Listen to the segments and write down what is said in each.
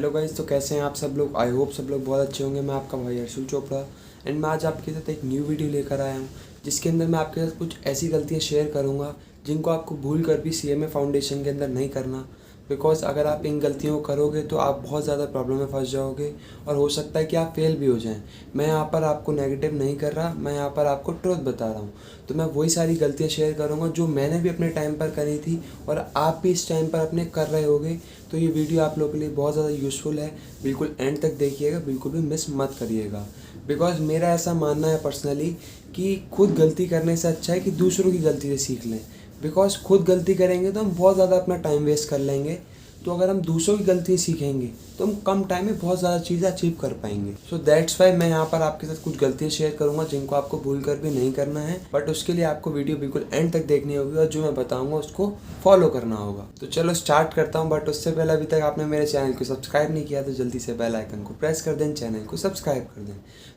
Hello guys, तो कैसे हैं आप सब लोग। आई होप सब लोग बहुत अच्छे होंगे। मैं आपका भाई अर्शुल चोपड़ा एंड मैं आज आपके साथ एक न्यू वीडियो लेकर आया हूं, जिसके अंदर मैं आपके साथ कुछ ऐसी गलतियां शेयर करूंगा जिनको आपको भूल कर भी सीएमए फाउंडेशन के अंदर नहीं करना। बिकॉज अगर आप इन गलतियों को करोगे तो आप बहुत ज़्यादा प्रॉब्लम में फंस जाओगे और हो सकता है कि आप फेल भी हो जाएं। मैं यहाँ पर आपको नेगेटिव नहीं कर रहा, मैं यहाँ पर आपको ट्रुथ बता रहा हूँ। तो मैं वही सारी गलतियाँ शेयर करूँगा जो मैंने भी अपने टाइम पर करी थी और आप भी इस टाइम पर अपने कर रहे होगे। तो ये वीडियो आप लोगों के लिए बहुत ज़्यादा यूज़फुल है, बिल्कुल एंड तक देखिएगा, बिल्कुल भी मिस मत करिएगा। बिकॉज मेरा ऐसा मानना है पर्सनली कि खुद गलती करने से अच्छा है कि दूसरों की गलती से सीख लें। बिकॉज खुद गलती करेंगे तो हम बहुत ज़्यादा अपना टाइम वेस्ट कर लेंगे। तो अगर हम दूसरों की गलती सीखेंगे तो हम कम टाइम में बहुत ज़्यादा चीज़ें अचीव कर पाएंगे। सो दैट्स वाई मैं यहाँ पर आपके साथ कुछ गलतियाँ शेयर करूँगा जिनको आपको भूल कर भी नहीं करना है, बट उसके लिए आपको वीडियो बिल्कुल एंड तक देखनी होगी और जो मैं बताऊँगा उसको फॉलो करना होगा। तो चलो स्टार्ट करता हूँ। बट उससे पहले अभी तक आपने मेरे चैनल को सब्सक्राइब नहीं किया तो जल्दी से बेल आइकन को प्रेस कर दें, चैनल को सब्सक्राइब कर दें।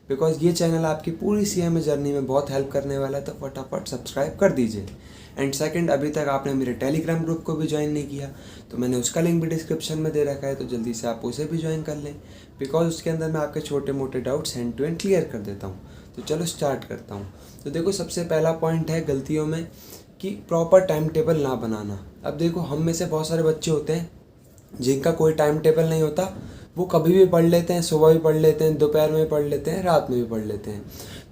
बिकॉज ये चैनल आपकी पूरी सीएमए जर्नी में बहुत हेल्प करने वाला है, तो फटाफट सब्सक्राइब कर दीजिए। एंड सेकंड, अभी तक आपने मेरे टेलीग्राम ग्रुप को भी ज्वाइन नहीं किया तो मैंने उसका लिंक भी डिस्क्रिप्शन में दे रखा है, तो जल्दी से आप उसे भी ज्वाइन कर लें। बिकॉज उसके अंदर मैं आपके छोटे मोटे doubts hand to hand clear कर देता हूँ। तो चलो स्टार्ट करता हूँ। तो देखो, सबसे पहला पॉइंट है गलतियों में कि प्रॉपर टाइम टेबल ना बनाना। अब देखो, हम में से बहुत सारे बच्चे होते हैं जिनका कोई टाइम टेबल नहीं होता। वो कभी भी पढ़ लेते हैं, सुबह भी पढ़ लेते हैं, दोपहर में भी पढ़ लेते हैं, रात में भी पढ़ लेते हैं।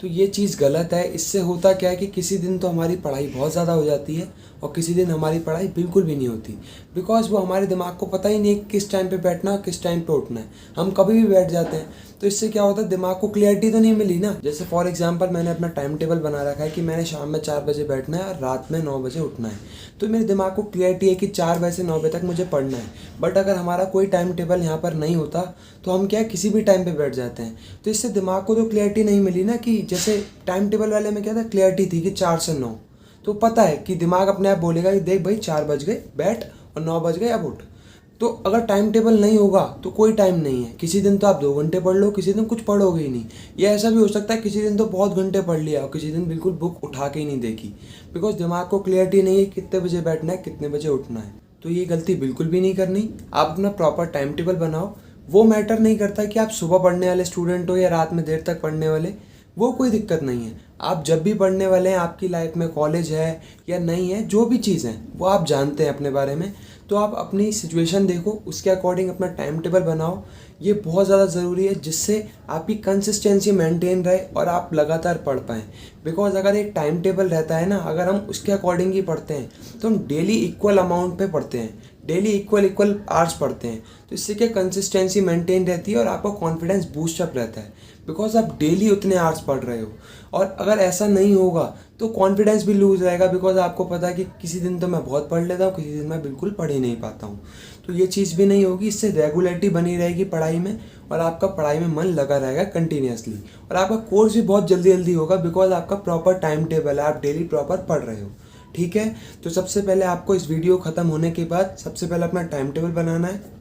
तो ये चीज़ गलत है। इससे होता क्या है कि किसी दिन तो हमारी पढ़ाई बहुत ज़्यादा हो जाती है और किसी दिन हमारी पढ़ाई बिल्कुल भी नहीं होती। बिकॉज वो हमारे दिमाग को पता ही नहीं है किस टाइम पे बैठना है, किस टाइम पे उठना है। हम कभी भी बैठ जाते हैं। तो इससे क्या होता है, दिमाग को क्लियरिटी तो नहीं मिली ना। जैसे फॉर एग्जांपल, मैंने अपना टाइम टेबल बना रखा है कि मैंने शाम में 4 बजे बैठना है और रात में 9 बजे उठना है। तो मेरे दिमाग को क्लियरिटी है कि 4 बजे से 9 बजे तक मुझे पढ़ना है। बट अगर हमारा कोई टाइम टेबल यहाँ पर नहीं होता तो हम क्या है, किसी भी टाइम पे बैठ जाते हैं। तो इससे दिमाग को तो क्लियरिटी नहीं मिली ना। कि जैसे टाइम टेबल वाले में क्या था, क्लियरिटी थी कि 4 से 9, तो पता है कि दिमाग अपने आप बोलेगा कि देख भाई 4 बज गए बैठ और 9 बज गए अब उठ। तो अगर टाइम टेबल नहीं होगा तो कोई टाइम नहीं है। किसी दिन तो आप 2 घंटे पढ़ लो, किसी दिन कुछ पढ़ोगे ही नहीं। या ऐसा भी हो सकता है किसी दिन तो बहुत घंटे पढ़ लिया और किसी दिन बिल्कुल बुक उठा के ही नहीं देखी। बिकॉज दिमाग को क्लियरिटी नहीं है कितने बजे बैठना है, कितने बजे उठना है। तो ये गलती बिल्कुल भी नहीं करनी। आप अपना प्रॉपर टाइम टेबल बनाओ। वो मैटर नहीं करता कि आप सुबह पढ़ने वाले स्टूडेंट हो या रात में देर तक पढ़ने वाले, वो कोई दिक्कत नहीं है। आप जब भी पढ़ने वाले हैं, आपकी लाइफ में कॉलेज है या नहीं है, जो भी चीज़ है वो आप जानते हैं अपने बारे में। तो आप अपनी सिचुएशन देखो, उसके अकॉर्डिंग अपना टाइम टेबल बनाओ। ये बहुत ज़्यादा ज़रूरी है, जिससे आपकी कंसिस्टेंसी मेंटेन रहे और आप लगातार पढ़ पाएँ। बिकॉज अगर एक टाइम टेबल रहता है ना, अगर हम उसके अकॉर्डिंग ही पढ़ते हैं तो हम डेली इक्वल अमाउंट पे पढ़ते हैं, डेली इक्वल आवर्स पढ़ते हैं। तो इससे क्या, कंसिस्टेंसी मेंटेन रहती है और आपका कॉन्फिडेंस बूस्टअप रहता है। बिकॉज आप डेली उतने आवर्स पढ़ रहे हो। और अगर ऐसा नहीं होगा तो कॉन्फिडेंस भी लूज़ रहेगा। बिकॉज आपको पता है कि किसी दिन तो मैं बहुत पढ़ लेता हूँ, किसी दिन मैं बिल्कुल पढ़ ही नहीं पाता हूँ। तो ये चीज़ भी नहीं होगी। इससे रेगुलरिटी बनी रहेगी पढ़ाई में और आपका पढ़ाई में मन लगा रहेगा कंटिन्यूसली। और आपका कोर्स भी बहुत जल्दी जल्दी होगा बिकॉज आपका प्रॉपर टाइम टेबल है, आप डेली प्रॉपर पढ़ रहे हो। ठीक है। तो सबसे पहले आपको इस वीडियो ख़त्म होने के बाद सबसे पहले अपना टाइम टेबल बनाना है।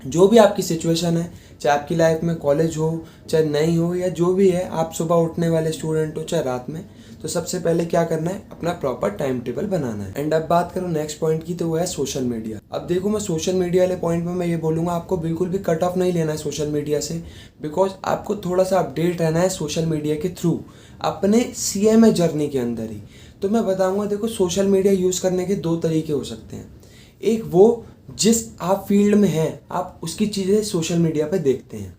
जो भी आपकी सिचुएशन है, चाहे आपकी लाइफ में कॉलेज हो चाहे नहीं हो, या जो भी है, आप सुबह उठने वाले स्टूडेंट हो चाहे रात में, तो सबसे पहले क्या करना है, अपना प्रॉपर टाइम टेबल बनाना है। एंड अब बात करूँ नेक्स्ट पॉइंट की, तो वो है सोशल मीडिया। अब देखो, मैं सोशल मीडिया वाले पॉइंट में मैं ये बोलूँगा, आपको बिल्कुल भी कट ऑफ नहीं लेना है सोशल मीडिया से। बिकॉज आपको थोड़ा सा अपडेट रहना है सोशल मीडिया के थ्रू अपने सीएमए जर्नी के अंदर ही। तो मैं बताऊँगा, देखो सोशल मीडिया यूज़ करने के 2 तरीके हो सकते हैं। एक वो जिस आप फील्ड में हैं, आप उसकी चीज़ें सोशल मीडिया पे देखते हैं।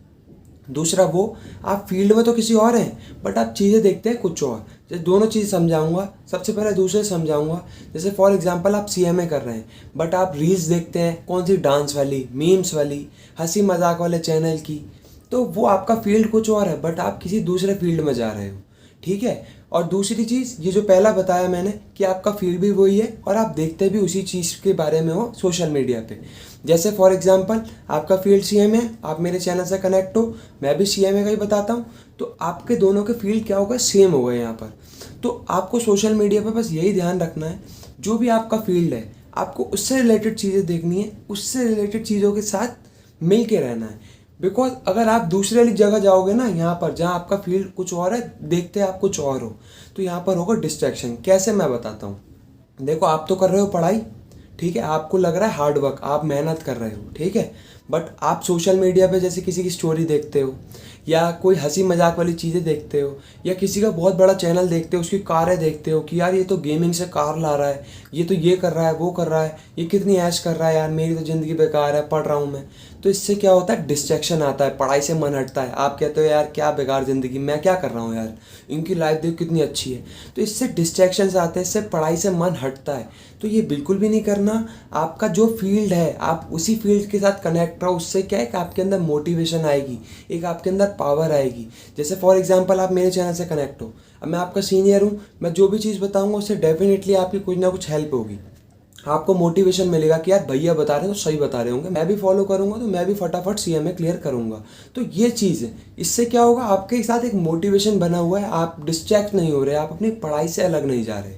दूसरा वो, आप फील्ड में तो किसी और हैं बट आप चीज़ें देखते हैं कुछ और। जैसे दोनों चीज़ समझाऊंगा। सबसे पहले दूसरे समझाऊंगा। जैसे फॉर एग्जांपल, आप सीएमए कर रहे हैं बट आप रील्स देखते हैं, कौन सी, डांस वाली, मीम्स वाली, हंसी मजाक वाले चैनल की। तो वो आपका फील्ड कुछ और है बट आप किसी दूसरे फील्ड में जा रहे हो। ठीक है। और दूसरी चीज़, ये जो पहला बताया मैंने कि आपका फील्ड भी वही है और आप देखते भी उसी चीज़ के बारे में हो सोशल मीडिया पे। जैसे फॉर एग्जांपल, आपका फील्ड सीएमए है, आप मेरे चैनल से कनेक्ट हो, मैं भी सीएमए का ही बताता हूँ, तो आपके दोनों के फील्ड क्या होगा, सेम होगा यहाँ पर। तो आपको सोशल मीडिया पर बस यही ध्यान रखना है, जो भी आपका फील्ड है आपको उससे रिलेटेड चीज़ें देखनी है, उससे रिलेटेड चीज़ों के साथ मिल के रहना है। बिकॉज अगर आप दूसरे वाली जगह जाओगे ना, यहाँ पर जहाँ आपका फील्ड कुछ और है, देखते आप कुछ और हो, तो यहाँ पर होगा डिस्ट्रैक्शन। कैसे, मैं बताता हूँ। देखो, आप तो कर रहे हो पढ़ाई, ठीक है, आपको लग रहा है हार्ड वर्क, आप मेहनत कर रहे हो, ठीक है। बट आप सोशल मीडिया पे जैसे किसी की स्टोरी देखते हो या कोई हंसी मजाक वाली चीज़ें देखते हो या किसी का बहुत बड़ा चैनल देखते हो, उसकी कारें देखते हो कि यार ये तो गेमिंग से कार ला रहा है, ये तो ये कर रहा है, वो कर रहा है, ये कितनी ऐश कर रहा है, यार मेरी तो ज़िंदगी बेकार है, पढ़ रहा हूँ मैं। तो इससे क्या होता है, डिस्ट्रैक्शन आता है, पढ़ाई से मन हटता है। आप कहते हो यार क्या बेकार ज़िंदगी, मैं क्या कर रहा हूँ यार, इनकी लाइफ देख कितनी अच्छी है। तो इससे डिस्ट्रैक्शंस आते हैं, इससे पढ़ाई से मन हटता है। तो ये बिल्कुल भी नहीं करना। आपका जो फील्ड है आप उसी फील्ड के साथ कनेक्ट रहो। उससे क्या है कि आपके अंदर मोटिवेशन आएगी, एक आपके अंदर पावर आएगी। जैसे फॉर एग्जांपल आप मेरे चैनल से कनेक्ट हो, अब मैं आपका सीनियर हूँ, मैं जो भी चीज़ बताऊँगा उससे डेफिनेटली आपकी कुछ ना कुछ हेल्प होगी। आपको मोटिवेशन मिलेगा कि यार भैया बता रहे हैं तो सही बता रहे होंगे, मैं भी फॉलो करूंगा तो मैं भी फटाफट सीएमए क्लियर करूंगा। तो ये चीज़ है, इससे क्या होगा, आपके साथ एक मोटिवेशन बना हुआ है, आप डिस्ट्रैक्ट नहीं हो रहे, आप अपनी पढ़ाई से अलग नहीं जा रहे।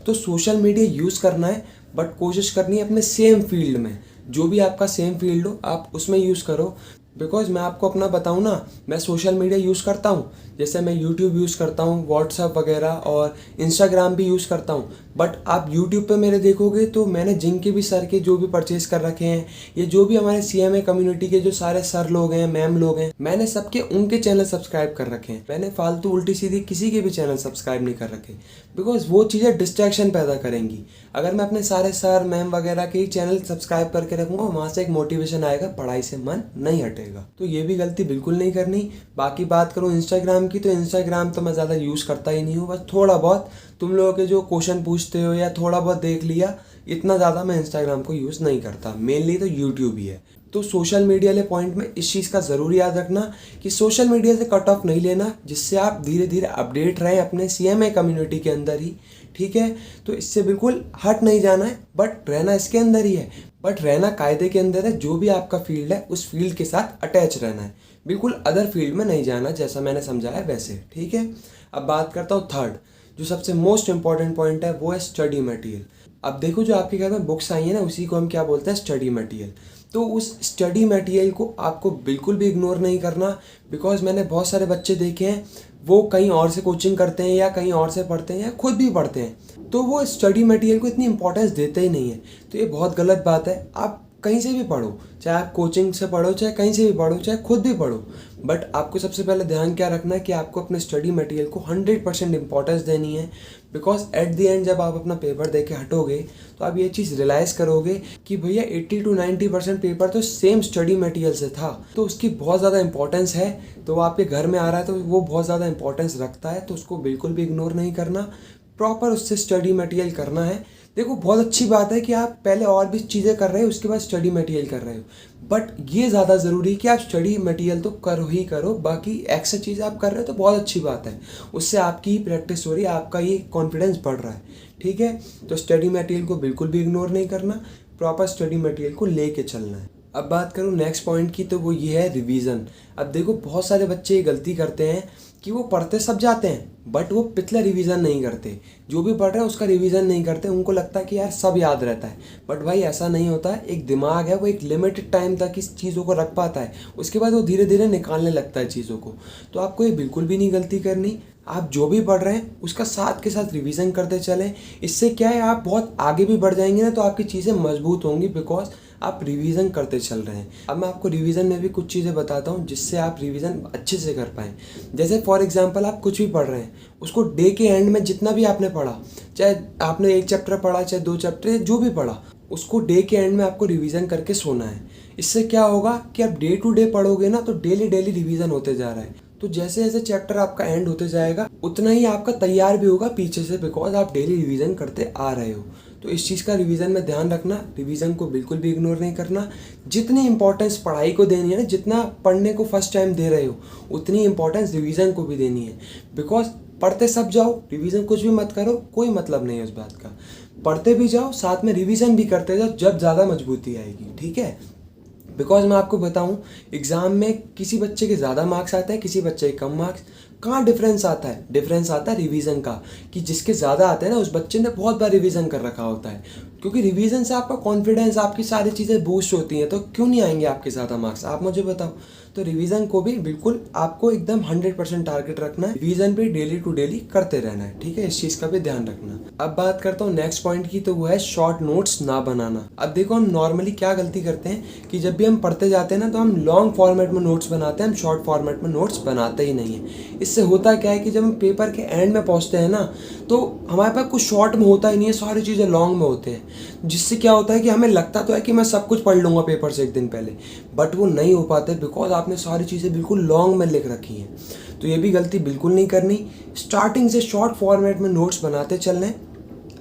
तो सोशल मीडिया यूज़ करना है, बट कोशिश करनी है अपने सेम फील्ड में, जो भी आपका सेम फील्ड हो आप उसमें यूज़ करो। बिकॉज मैं आपको अपना बताऊँ ना, मैं सोशल मीडिया यूज़ करता हूँ, जैसे मैं यूट्यूब यूज़ करता हूँ, व्हाट्सएप वगैरह और इंस्टाग्राम भी यूज़ करता हूँ। बट आप यूट्यूब पे मेरे देखोगे तो मैंने जिनके भी सर के जो भी परचेज़ कर रखे हैं, ये जो भी हमारे सीएमए कम्युनिटी के जो सारे सर लोग हैं, मैम लोग हैं, मैंने सबके उनके चैनल सब्सक्राइब कर रखे हैं। मैंने फालतू उल्टी सीधी किसी के भी चैनल सब्सक्राइब नहीं कर रखे, बिकॉज वो चीज़ें डिस्ट्रैक्शन पैदा करेंगी। अगर मैं अपने सारे सर मैम वगैरह के ही चैनल सब्सक्राइब करके रखूँगा, वहाँ से एक मोटिवेशन आएगा, पढ़ाई से मन नहीं हटेगा। तो ये भी गलती बिल्कुल नहीं करनी। बाकी बात करूँ इंस्टाग्राम की, तो इंस्टाग्राम तो मैं ज़्यादा यूज़ करता ही नहीं हूँ, बस थोड़ा बहुत तुम लोगों के जो क्वेश्चन पूछते हो या थोड़ा बहुत देख लिया, इतना ज़्यादा मैं इंस्टाग्राम को यूज़ नहीं करता। मेनली तो यूट्यूब ही है। तो सोशल मीडिया वाले पॉइंट में इस चीज़ का ज़रूर याद रखना कि सोशल मीडिया से कट ऑफ नहीं लेना, जिससे आप धीरे धीरे अपडेट रहें अपने सीएमए कम्युनिटी के अंदर ही। ठीक है, तो इससे बिल्कुल हट नहीं जाना है, बट रहना इसके अंदर ही है, बट रहना कायदे के अंदर है। जो भी आपका फील्ड है उस फील्ड के साथ अटैच रहना है, बिल्कुल अदर फील्ड में नहीं जाना, जैसा मैंने समझाया वैसे। ठीक है, अब बात करता हूँ थर्ड, जो सबसे मोस्ट इंपॉर्टेंट पॉइंट है, वो है स्टडी मटेरियल। अब देखो, जो आपके घर में बुक्स आई है ना, उसी को हम क्या बोलते हैं, स्टडी मटेरियल। तो उस स्टडी मटेरियल को आपको बिल्कुल भी इग्नोर नहीं करना। बिकॉज मैंने बहुत सारे बच्चे देखे हैं, वो कहीं और से कोचिंग करते हैं या कहीं और से पढ़ते हैं या खुद भी पढ़ते हैं, तो वो स्टडी मटेरियल को इतनी इंपॉर्टेंस देते ही नहीं है। तो ये बहुत गलत बात है। आप कहीं से भी पढ़ो, चाहे आप कोचिंग से पढ़ो, चाहे कहीं से भी पढ़ो, चाहे खुद भी पढ़ो, बट आपको सबसे पहले ध्यान क्या रखना है कि आपको अपने स्टडी मटेरियल को 100% इंपॉर्टेंस देनी है। बिकॉज एट द एंड जब आप अपना पेपर दे के हटोगे तो आप ये चीज़ रियलाइज़ करोगे कि भैया 80 to 90% पेपर तो सेम स्टडी मटेरियल से था, तो उसकी बहुत ज़्यादा इंपॉर्टेंस है। तो वो आपके घर में आ रहा है तो वो बहुत ज़्यादा इंपॉर्टेंस रखता है, तो उसको बिल्कुल भी इग्नोर नहीं करना, प्रॉपर उससे स्टडी मटेरियल करना है। देखो, बहुत अच्छी बात है कि आप पहले और भी चीज़ें कर रहे हो, उसके बाद स्टडी मटेरियल कर रहे हो, बट ये ज़्यादा ज़रूरी है कि आप स्टडी मटेरियल तो करो ही करो, बाकी एक्स्ट्रा चीज़ आप कर रहे हो तो बहुत अच्छी बात है, उससे आपकी प्रैक्टिस हो रही है, आपका ये कॉन्फिडेंस बढ़ रहा है। ठीक है, तो स्टडी मटेरियल को बिल्कुल भी इग्नोर नहीं करना, प्रॉपर स्टडी मटेरियल को लेके चलना है। अब बात करूँ नेक्स्ट पॉइंट की, तो वो ये है रिवीजन। अब देखो, बहुत सारे बच्चे ये गलती करते हैं कि वो पढ़ते सब जाते हैं, बट वो पिछला रिवीजन नहीं करते, जो भी पढ़ रहे हैं उसका रिवीजन नहीं करते। उनको लगता है कि यार सब याद रहता है, बट भाई ऐसा नहीं होता है। एक दिमाग है, वो एक लिमिटेड टाइम तक इस चीज़ों को रख पाता है, उसके बाद वो धीरे धीरे निकालने लगता है चीज़ों को। तो आपको ये बिल्कुल भी नहीं गलती करनी। आप जो भी पढ़ रहे हैं उसका साथ के साथ रिवीजन करते चलें। इससे क्या है, आप बहुत आगे भी बढ़ जाएंगे ना, तो आपकी चीज़ें मजबूत होंगी, बिकॉज आप रिवीजन करते चल रहे हैं। अब मैं आपको रिवीजन में भी कुछ चीज़ें बताता हूँ जिससे आप रिवीजन अच्छे से कर पाएँ। जैसे फॉर एग्जांपल आप कुछ भी पढ़ रहे हैं, उसको डे के एंड में जितना भी आपने पढ़ा, चाहे आपने 1 चैप्टर पढ़ा, चाहे 2 चैप्टर, जो भी पढ़ा, उसको डे के एंड में आपको रिवीजन करके सोना है। इससे क्या होगा कि आप डे टू डे पढ़ोगे ना, तो डेली डेली रिवीजन होते जा रहा है। तो जैसे जैसे चैप्टर आपका एंड होते जाएगा, उतना ही आपका तैयार भी होगा पीछे से, बिकॉज आप डेली रिवीजन करते आ रहे हो। तो इस चीज़ का रिवीजन में ध्यान रखना, रिवीजन को बिल्कुल भी इग्नोर नहीं करना। जितनी इंपॉर्टेंस पढ़ाई को देनी है ना, जितना पढ़ने को फर्स्ट टाइम दे रहे हो, उतनी इंपॉर्टेंस रिवीजन को भी देनी है। बिकॉज पढ़ते सब जाओ, रिवीजन कुछ भी मत करो, कोई मतलब नहीं है उस बात का। पढ़ते भी जाओ, साथ में रिवीजन भी करते जाओ, जब ज़्यादा मजबूती आएगी। ठीक है, बिकॉज मैं आपको बताऊं, एग्ज़ाम में किसी बच्चे के ज़्यादा मार्क्स आते हैं, किसी बच्चे के कम मार्क्स। कहाँ डिफरेंस आता है? डिफरेंस आता है रिवीजन का, कि जिसके ज़्यादा आते हैं ना, उस बच्चे ने बहुत बार रिवीजन कर रखा होता है। क्योंकि रिवीजन से आपका कॉन्फिडेंस, आपकी सारी चीज़ें बूस्ट होती हैं, तो क्यों नहीं आएंगे आपके ज़्यादा मार्क्स, आप मुझे बताओ। तो रिवीजन को भी बिल्कुल आपको एकदम 100% टारगेट रखना है, रिवीजन भी डेली टू डेली करते रहना है, ठीक है, इस चीज़ का भी ध्यान रखना। अब बात करता हूँ नेक्स्ट पॉइंट की, तो वो है शॉर्ट नोट्स ना बनाना। अब देखो, हम नॉर्मली क्या गलती करते हैं कि जब भी हम पढ़ते जाते हैं ना, तो हम लॉन्ग फॉर्मेट में नोट्स बनाते हैं, हम शॉर्ट फॉर्मेट में नोट्स बनाते ही नहीं है। इससे होता क्या है कि जब हम पेपर के एंड में पहुँचते हैं ना, तो हमारे पास कुछ शॉर्ट में होता ही नहीं है, सारी चीज़ें लॉन्ग में होते हैं, जिससे क्या होता है कि हमें लगता तो है कि मैं सब कुछ पढ़ लूँगा पेपर से एक दिन पहले, बट वो नहीं हो पाते, बिकॉज आपने सारी चीज़ें बिल्कुल लॉन्ग में लिख रखी हैं। तो ये भी गलती बिल्कुल नहीं करनी, स्टार्टिंग से शॉर्ट फॉर्मेट में नोट्स बनाते चलने।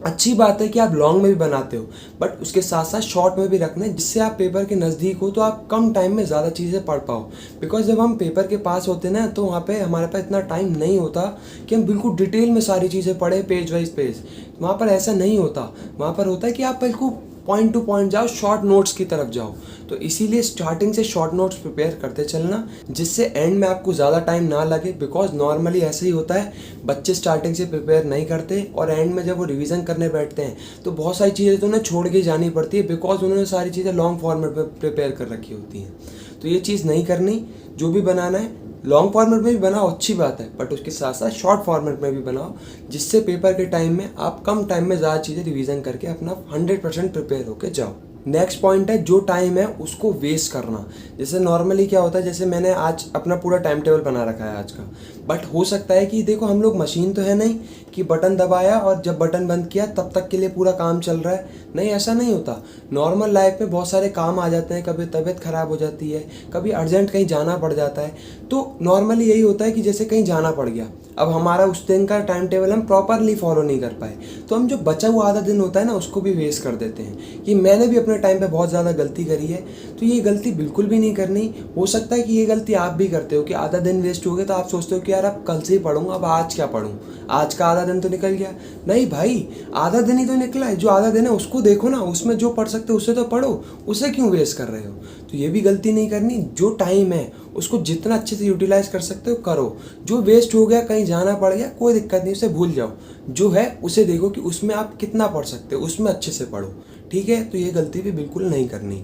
अच्छी बात है कि आप लॉन्ग में भी बनाते हो, बट उसके साथ साथ शॉर्ट में भी रखना है, जिससे आप पेपर के नज़दीक हो तो आप कम टाइम में ज़्यादा चीज़ें पढ़ पाओ। बिकॉज जब हम पेपर के पास होते हैं ना, तो वहाँ पे हमारे पास इतना टाइम नहीं होता कि हम बिल्कुल डिटेल में सारी चीज़ें पढ़ें पेज वाइज पेज। वहाँ पर ऐसा नहीं होता, वहाँ पर होता है कि आप बिल्कुल पॉइंट टू पॉइंट जाओ, शॉर्ट नोट्स की तरफ जाओ। तो इसीलिए स्टार्टिंग से शॉर्ट नोट्स प्रिपेयर करते चलना, जिससे एंड में आपको ज़्यादा टाइम ना लगे। बिकॉज नॉर्मली ऐसे ही होता है, बच्चे स्टार्टिंग से प्रिपेयर नहीं करते और एंड में जब वो रिवीजन करने बैठते हैं तो बहुत सारी चीज़ें तो उन्हें छोड़ के जानी पड़ती है, बिकॉज उन्होंने सारी चीज़ें लॉन्ग फॉर्मेट में प्रिपेयर कर रखी होती हैं। तो ये चीज़ नहीं करनी, जो भी बनाना है लॉन्ग फॉर्मेट में भी बनाओ, अच्छी बात है, बट उसके साथ साथ शॉर्ट फॉर्मेट में भी बनाओ, जिससे पेपर के टाइम में आप कम टाइम में ज़्यादा चीज़ें रिवीजन करके अपना 100% प्रिपेयर होके जाओ। नेक्स्ट पॉइंट है, जो टाइम है उसको वेस्ट करना। जैसे नॉर्मली क्या होता है, जैसे मैंने आज अपना पूरा टाइम टेबल बना रखा है आज का, बट हो सकता है कि देखो हम लोग मशीन तो है नहीं कि बटन दबाया और जब बटन बंद किया तब तक के लिए पूरा काम चल रहा है, नहीं, ऐसा नहीं होता। नॉर्मल लाइफ में बहुत सारे काम आ जाते हैं, कभी तबीयत ख़राब हो जाती है, कभी अर्जेंट कहीं जाना पड़ जाता है। तो नॉर्मली यही होता है कि जैसे कहीं जाना पड़ गया, अब हमारा उस दिन का टाइम टेबल हम प्रॉपरली फॉलो नहीं कर पाए, तो हम जो बचा हुआ आधा दिन होता है ना, उसको भी वेस्ट कर देते हैं। ये मैंने भी अपने टाइम पे बहुत ज़्यादा गलती करी है, तो ये गलती बिल्कुल भी नहीं करनी। हो सकता है कि ये गलती आप भी करते हो कि आधा दिन वेस्ट हो गया, तो आप सोचते हो कि यार अब कल से ही पढ़ूंगा, अब आज क्या पढ़ूँ, आज का आधा दिन तो निकल गया। नहीं भाई, आधा दिन ही तो निकला है, जो आधा दिन है उसको देखो ना, उसमें जो पढ़ सकते हो उससे तो पढ़ो, उसे क्यों वेस्ट कर रहे हो। तो ये भी गलती नहीं करनी, जो टाइम है उसको जितना अच्छे से यूटिलाइज कर सकते हो करो। जो वेस्ट हो गया, कहीं जाना पड़ गया, कोई दिक्कत नहीं, उसे भूल जाओ। जो है उसे देखो कि उसमें आप कितना पढ़ सकते हो, उसमें अच्छे से पढ़ो, ठीक है। तो ये गलती भी बिल्कुल नहीं करनी।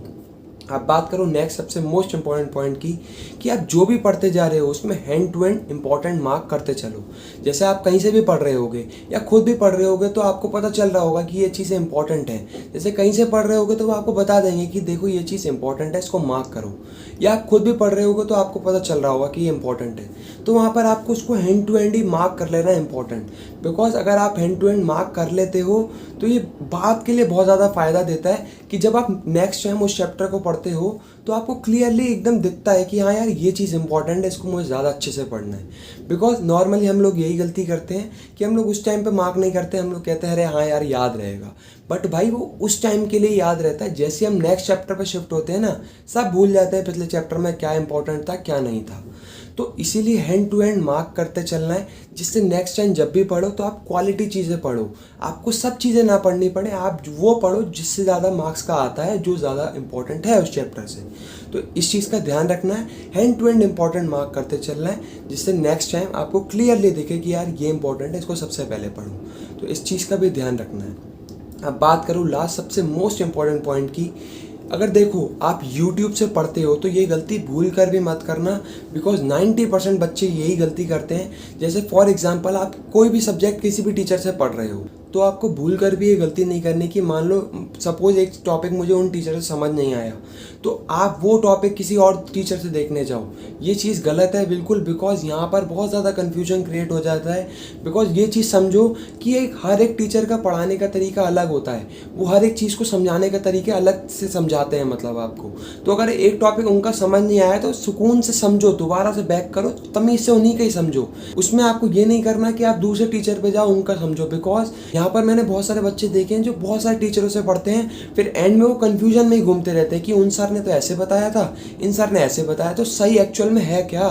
अब बात करो नेक्स्ट सबसे मोस्ट इंपॉर्टेंट पॉइंट की, कि आप जो भी पढ़ते जा रहे हो उसमें hand to hand important mark करते चलो। जैसे आप कहीं से भी पढ़ रहे होगे या खुद भी पढ़ रहे होगे, तो आपको पता चल रहा होगा कि ये चीज़ें इंपॉर्टेंट है। जैसे कहीं से पढ़ रहे होगे तो वो आपको बता देंगे कि देखो ये चीज़ इंपॉर्टेंट है, इसको मार्क करो। या आप खुद भी पढ़ रहे होगे तो आपको पता चल रहा होगा कि ये इंपॉर्टेंट है, तो वहाँ पर आपको उसको हैंड टू हैंड ही मार्क कर लेना इंपॉर्टेंट। बिकॉज अगर आप हैंड टू हैंड मार्क कर लेते हो तो ये बात के लिए बहुत ज़्यादा फ़ायदा देता है कि जब आप नेक्स्ट टाइम उस चैप्टर को पढ़ते हो तो आपको क्लियरली एकदम दिखता है कि हाँ यार ये चीज़ इंपॉर्टेंट है, इसको मुझे ज़्यादा अच्छे से पढ़ना है। बिकॉज नॉर्मली हम लोग यही गलती करते हैं कि हम लोग उस टाइम पे मार्क नहीं करते, हम लोग कहते हैं अरे हाँ यार याद रहेगा, बट भाई वो उस टाइम के लिए याद रहता है। जैसे हम नेक्स्ट चैप्टर पे शिफ्ट होते हैं ना, सब भूल जाते हैं पिछले चैप्टर में क्या इंपॉर्टेंट था क्या नहीं था। तो इसीलिए हैंड टू हैंड मार्क करते चलना है, जिससे नेक्स्ट टाइम जब भी पढ़ो तो आप क्वालिटी चीज़ें पढ़ो, आपको सब चीज़ें ना पढ़नी पड़े, आप वो पढ़ो जिससे ज़्यादा मार्क्स का आता है, जो ज़्यादा इंपॉर्टेंट है उस चैप्टर से। तो इस चीज़ का ध्यान रखना है, hand to hand important mark करते चलना है, जिससे नेक्स्ट टाइम आपको क्लियरली दिखे कि यार ये इंपॉर्टेंट है, इसको सबसे पहले पढ़ो। तो इस चीज़ का भी ध्यान रखना है। अब बात करूँ लास्ट सबसे मोस्ट इंपॉर्टेंट पॉइंट की। अगर देखो आप YouTube से पढ़ते हो तो ये गलती भूल कर भी मत करना, बिकॉज 90% बच्चे यही गलती करते हैं। जैसे फॉर एग्जांपल आप कोई भी सब्जेक्ट किसी भी टीचर से पढ़ रहे हो, तो आपको भूल कर भी ये गलती नहीं करनी कि मान लो सपोज एक टॉपिक मुझे उन टीचर से समझ नहीं आया, तो आप वो टॉपिक किसी और टीचर से देखने जाओ। ये चीज़ गलत है बिल्कुल, बिकॉज यहाँ पर बहुत ज़्यादा कन्फ्यूजन क्रिएट हो जाता है। बिकॉज ये चीज़ समझो कि हर एक टीचर का पढ़ाने का तरीका अलग होता है, वो हर एक चीज़ को समझाने का तरीके अलग से समझाते हैं, मतलब आपको। तो अगर एक टॉपिक उनका समझ नहीं आया तो सुकून से समझो, दोबारा से बैक करो, तमीज़ से उन्हीं का ही समझो। उसमें आपको ये नहीं करना कि आप दूसरे टीचर पे जाओ उनका समझो। बिकॉज यहाँ पर मैंने बहुत सारे बच्चे देखे हैं जो बहुत सारे टीचरों से पढ़ते हैं, फिर एंड में वो कन्फ्यूजन में ही घूमते रहते हैं कि उन सर ने तो ऐसे बताया था, इन सर ने ऐसे बताया, तो सही एक्चुअल में है क्या।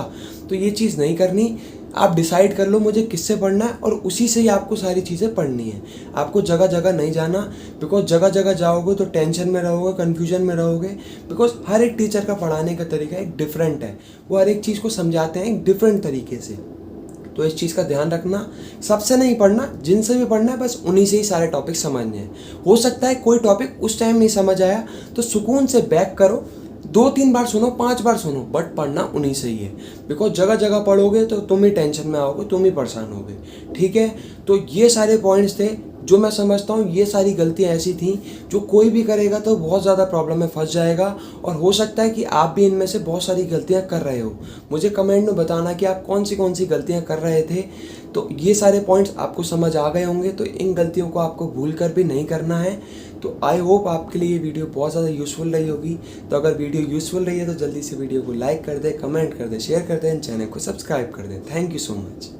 तो ये चीज़ नहीं करनी। आप डिसाइड कर लो मुझे किससे पढ़ना है और उसी से ही आपको सारी चीज़ें पढ़नी है। आपको जगह जगह नहीं जाना, बिकॉज जगह जगह जाओगे तो टेंशन में रहोगे, कन्फ्यूजन में रहोगे। बिकॉज हर एक टीचर का पढ़ाने का तरीका एक डिफरेंट है, वो हर एक चीज़ को समझाते हैं एक डिफरेंट तरीके से। तो इस चीज़ का ध्यान रखना, सबसे नहीं पढ़ना, जिनसे भी पढ़ना है बस उन्हीं से ही सारे टॉपिक समझने हैं। हो सकता है कोई टॉपिक उस टाइम नहीं समझ आया तो सुकून से बैक करो, 2-3 बार सुनो, 5 बार सुनो, बट पढ़ना उन्हीं से ही है। बिकॉज जगह जगह पढ़ोगे तो तुम ही टेंशन में आओगे, तुम ही परेशान होगे। ठीक है, तो ये सारे पॉइंट्स थे जो मैं समझता हूँ। ये सारी गलतियाँ ऐसी थी जो कोई भी करेगा तो बहुत ज़्यादा प्रॉब्लम में फंस जाएगा, और हो सकता है कि आप भी इनमें से बहुत सारी गलतियाँ कर रहे हो। मुझे कमेंट में बताना कि आप कौन सी गलतियाँ कर रहे थे। तो ये सारे पॉइंट्स आपको समझ आ गए होंगे, तो इन गलतियों को आपको भूल कर भी नहीं करना है। तो आई होप आपके लिए ये वीडियो बहुत ज़्यादा यूज़फुल रही होगी। तो अगर वीडियो यूज़फुल रही है तो जल्दी से वीडियो को लाइक कर दें, कमेंट कर दें, शेयर कर दें, चैनल को सब्सक्राइब कर दें। Thank you so much.